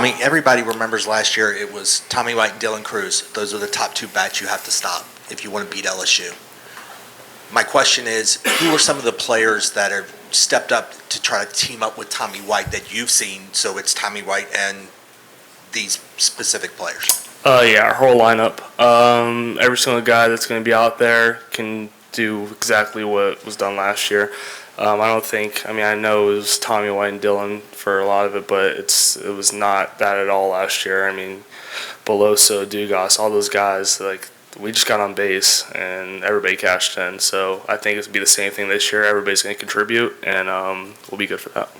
Tommy, everybody remembers last year it was Tommy White and Dylan Cruz. Those are the top two bats you have to stop if you want to beat LSU. My question is, who are some of the players that have stepped up to try to team up with Tommy White that you've seen, so it's Tommy White and these specific players? Yeah, our whole lineup. Every single guy that's going to be out there can do exactly what was done last year. I know it was Tommy White and Dylan for a lot of it, but it was not that at all last year. I mean, Beloso, Dugas, all those guys, we just got on base and everybody cashed in. So I think it's going to be the same thing this year. Everybody's going to contribute, and we'll be good for that.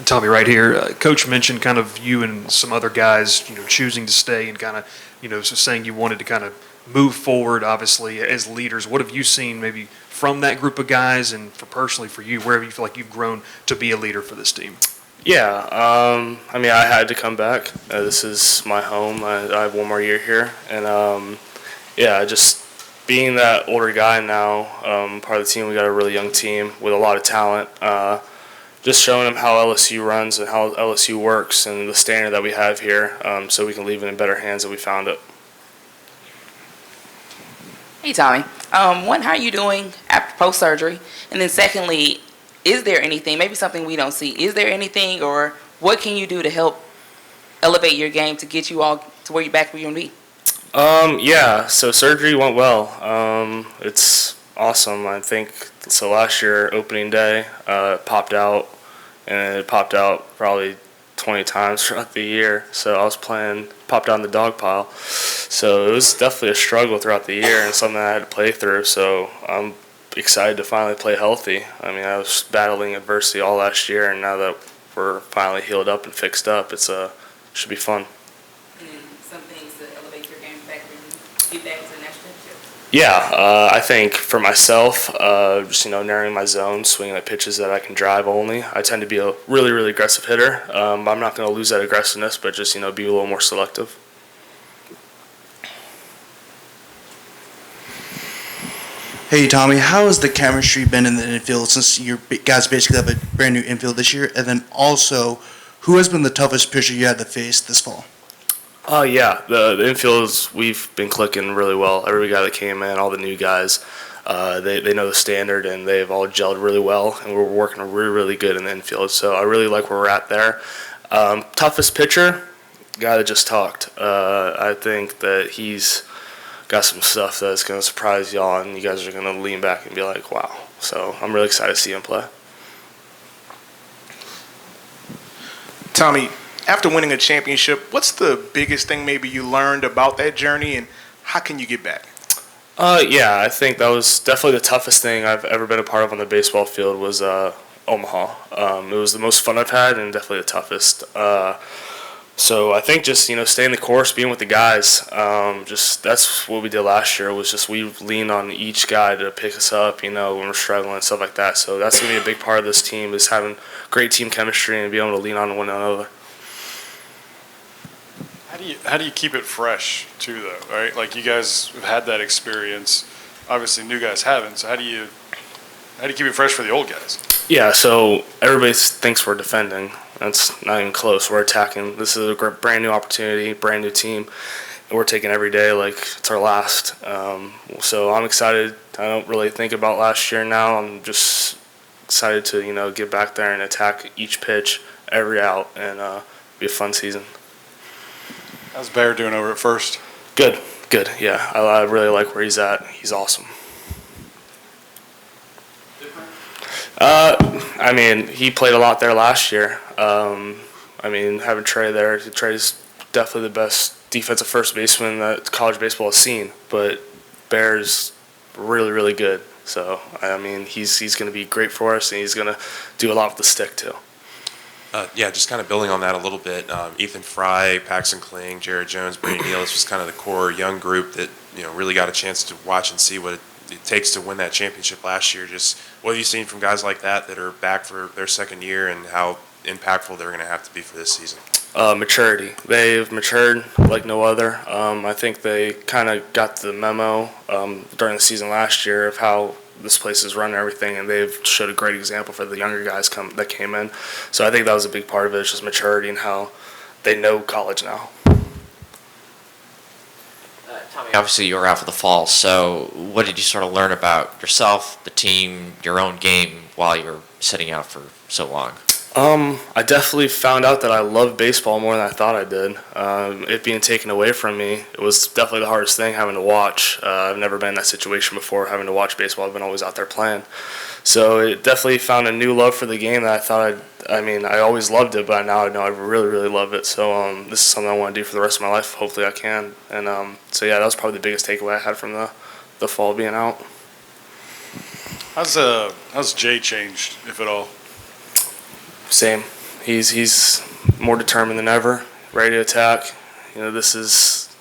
Tommy, right here, Coach mentioned kind of you and some other guys, choosing to stay and kind of, so saying you wanted to kind of move forward, obviously, as leaders. What have you seen maybe from that group of guys, and personally for you, wherever you feel like you've grown to be a leader for this team? Yeah, I had to come back. This is my home. I have one more year here. And, just being that older guy now, part of the team, we got a really young team with a lot of talent. Just showing them how LSU runs and how LSU works and the standard that we have here, so we can leave it in better hands than we found it. Hey, Tommy. One, how are you doing after post-surgery? And then secondly, is there anything, maybe something we don't see, is there anything or what can you do to help elevate your game to get you all to where you're back where you want to be? So surgery went well. It's awesome. I think, so last year, opening day, it popped out, and it popped out probably 20 times throughout the year. So I was popped out in the dog pile. So it was definitely a struggle throughout the year and something I had to play through. So I'm excited to finally play healthy. I mean, I was battling adversity all last year, and now that we're finally healed up and fixed up, it should be fun. And some things to elevate your game back when you get back to the national championship? Yeah, I think for myself, just narrowing my zone, swinging at pitches that I can drive only. I tend to be a really, really aggressive hitter. I'm not going to lose that aggressiveness, but just be a little more selective. Hey, Tommy, how has the chemistry been in the infield since you guys basically have a brand new infield this year? And then also, who has been the toughest pitcher you had to face this fall? The infield, we've been clicking really well. Every guy that came in, all the new guys, they know the standard, and they've all gelled really well, and we're working really, really good in the infield. So I really like where we're at there. Toughest pitcher, guy that just talked. I think that he's got some stuff that's going to surprise y'all, and you guys are going to lean back and be like, wow. So I'm really excited to see him play. Tommy, after winning a championship, what's the biggest thing maybe you learned about that journey, and how can you get back? I think that was definitely the toughest thing I've ever been a part of on the baseball field was Omaha. It was the most fun I've had and definitely the toughest. So I think just, staying the course, being with the guys, that's what we did last year was just we leaned on each guy to pick us up, when we're struggling and stuff like that. So that's going to be a big part of this team is having great team chemistry and be able to lean on one another. How do you keep it fresh too, though? Right, like you guys have had that experience. Obviously, new guys haven't. So how do you keep it fresh for the old guys? Yeah, so everybody thinks we're defending. That's not even close. We're attacking. This is a brand new opportunity, brand new team, and we're taking every day like it's our last. So I'm excited. I don't really think about last year now. I'm just excited to get back there and attack each pitch, every out, and be a fun season. How's Bear doing over at first? Good. Yeah, I really like where he's at. He's awesome. He played a lot there last year. Having Trey there, Trey's definitely the best defensive first baseman that college baseball has seen. But Bear's really, really good. So, he's going to be great for us, and he's going to do a lot with the stick, too. Just kind of building on that a little bit. Ethan Fry, Paxton Kling, Jared Jones, Brady Neal, this was kind of the core young group that really got a chance to watch and see what it takes to win that championship last year. Just what have you seen from guys like that are back for their second year and how impactful they're going to have to be for this season? Maturity. They've matured like no other. I think they kind of got the memo during the season last year of how this place is running everything, and they've showed a great example for the younger guys that came in. So I think that was a big part of it. It's just maturity and how they know college now. Tommy, obviously you were out for the fall, so what did you sort of learn about yourself, the team, your own game while you're sitting out for so long? I definitely found out that I love baseball more than I thought I did. It being taken away from me, it was definitely the hardest thing having to watch. I've never been in that situation before, having to watch baseball. I've been always out there playing. So it definitely found a new love for the game that I thought I always loved it, but now I know I really, really love it. So this is something I want to do for the rest of my life. Hopefully I can. And so yeah, that was probably the biggest takeaway I had from the fall being out. How's Jay changed, if at all? Same. He's more determined than ever, ready to attack. This is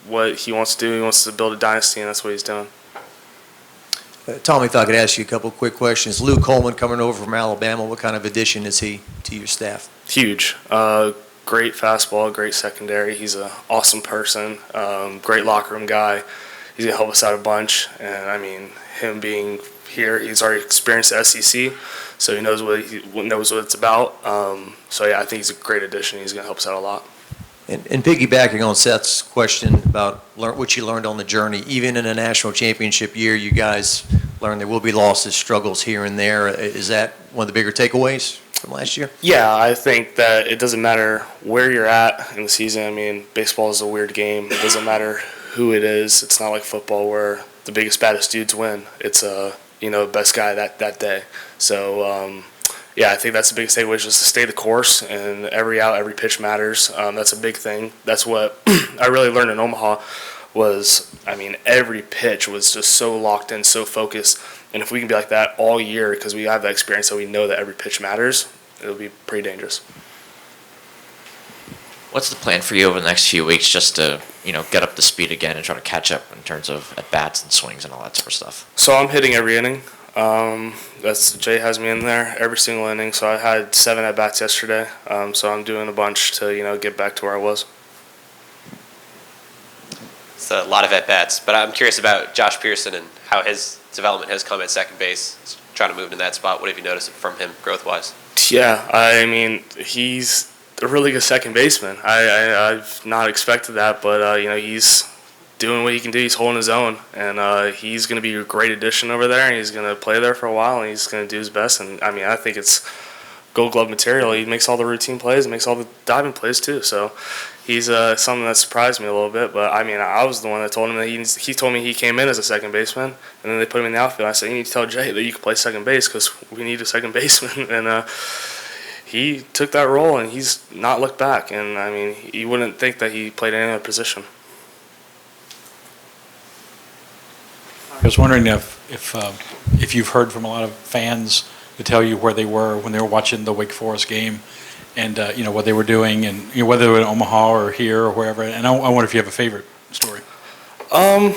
what he wants to do. He wants to build a dynasty, and that's what he's doing. Tommy, if I could ask you a couple quick questions. Luke Coleman coming over from Alabama, what kind of addition is he to your staff? Huge. Great fastball, great secondary. He's an awesome person, great locker room guy. He's going to help us out a bunch. And, him being here, he's already experienced the SEC, so he knows what it's about. So, yeah, I think he's a great addition. He's going to help us out a lot. And piggybacking on Seth's question about what you learned on the journey, even in a national championship year, you guys learned there will be losses, struggles here and there. Is that one of the bigger takeaways from last year? Yeah, I think that it doesn't matter where you're at in the season. Baseball is a weird game. It doesn't matter who it is. It's not like football where the biggest, baddest dudes win. It's best guy that day. So, yeah, I think that's the biggest takeaway is just to stay the course, and every out, every pitch matters. That's a big thing. That's what I really learned in Omaha was, every pitch was just so locked in, so focused. And if we can be like that all year because we have that experience so we know that every pitch matters, it'll be pretty dangerous. What's the plan for you over the next few weeks just to, get up to speed again and try to catch up in terms of at-bats and swings and all that sort of stuff? So I'm hitting every inning. Jay has me in there every single inning. So I had 7 at-bats yesterday. So I'm doing a bunch to, get back to where I was. It's a lot of at-bats, but I'm curious about Josh Pearson and how his development has come at second base. He's trying to move into that spot. What have you noticed from him growth-wise? Yeah, he's a really good second baseman. I've not expected that, but, he's doing what he can do. He's holding his own, and he's going to be a great addition over there, and he's going to play there for a while, and he's going to do his best. And, I think it's Gold Glove material. He makes all the routine plays and makes all the diving plays, too. So he's something that surprised me a little bit. But, I was the one that told him that he told me he came in as a second baseman, and then they put him in the outfield. I said, you need to tell Jay that you can play second base because we need a second baseman. And he took that role, and he's not looked back. And, you wouldn't think that he played any other position. I was wondering if you've heard from a lot of fans to tell you where they were when they were watching the Wake Forest game, and what they were doing, and whether they were in Omaha or here or wherever. And I wonder if you have a favorite story. I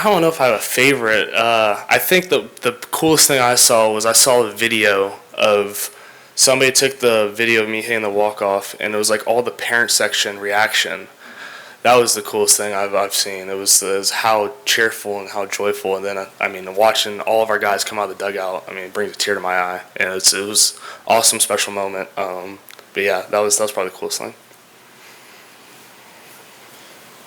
don't know if I have a favorite. I think the coolest thing I saw a video of somebody took the video of me hitting the walk-off, and it was like all the parent section reaction. That was the coolest thing I've seen. It was how cheerful and how joyful, and then watching all of our guys come out of the dugout. It brings a tear to my eye, and it was awesome, special moment. But yeah, that was probably the coolest thing.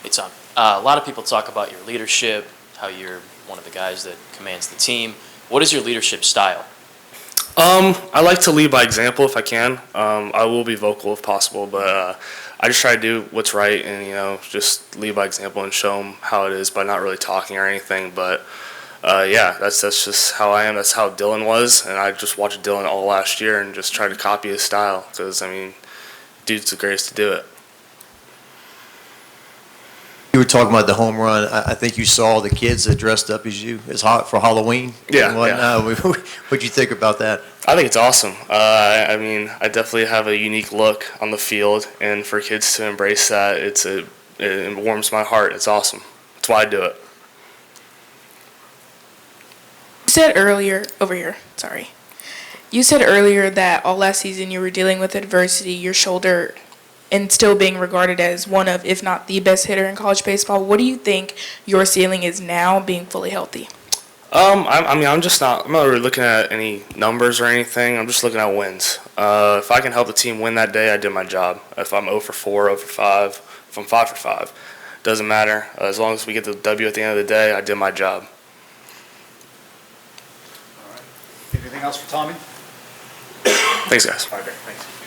Hey Tom, a lot of people talk about your leadership, how you're one of the guys that commands the team. What is your leadership style? I like to lead by example if I can. I will be vocal if possible, but I just try to do what's right and, just lead by example and show them how it is by not really talking or anything. But, yeah, that's just how I am. That's how Dylan was, and I just watched Dylan all last year and just tried to copy his style because, dude's the greatest to do it. You were talking about the home run. I think you saw the kids that dressed up as you as hot for Halloween. Yeah. What'd you think about that? I think it's awesome. I definitely have a unique look on the field, and for kids to embrace that, it warms my heart. It's awesome. That's why I do it. You said earlier, over here, sorry. You said earlier that all last season you were dealing with adversity, your shoulder, and still being regarded as one of, if not the best hitter in college baseball. What do you think your ceiling is now being fully healthy? I'm not really looking at any numbers or anything. I'm just looking at wins. If I can help the team win that day, I did my job. If I'm 0 for 4, 0 for 5, if I'm 5 for 5, doesn't matter. As long as we get the W at the end of the day, I did my job. Anything else for Tommy? Thanks, guys. Okay, thanks.